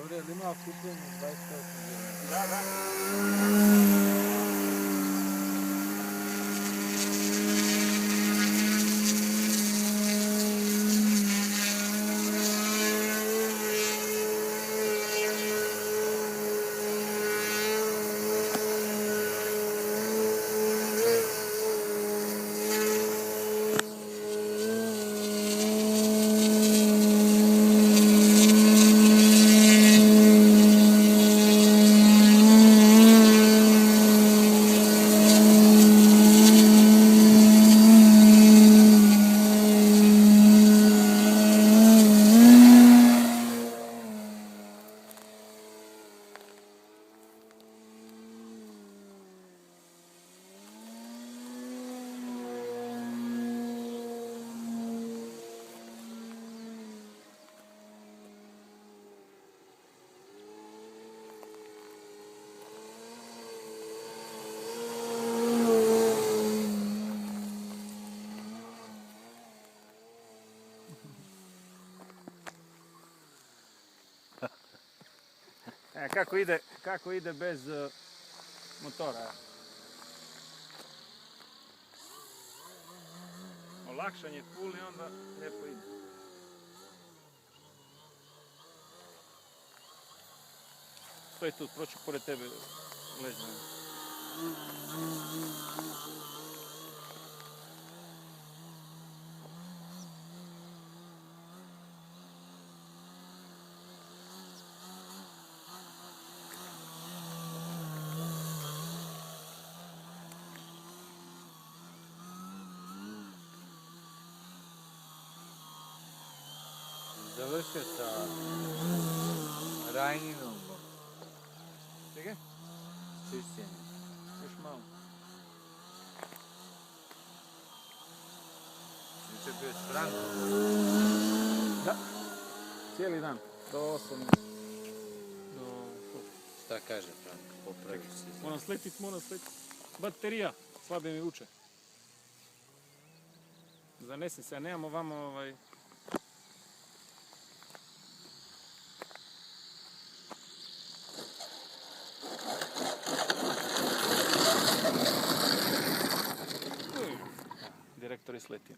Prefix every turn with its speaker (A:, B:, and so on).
A: Dobro, ali ima kupljenje 28 godina.
B: Da, da. Kako ide bez motora. Olakšan je cool i onda lijepo ide. Stoji tu, proću pored tebe ležno.
A: Završio sa Rajninom
B: Čekaj,
A: čišćenjem.
B: još malo.
A: Juče bio s Frankom.
B: Da, cijeli dan, do 8.
A: Šta kaže Frank? Popravi se.
B: Moram sletit. Baterija, slabije mi uče. Zanese se, a nemamo vamo direktor je sletio.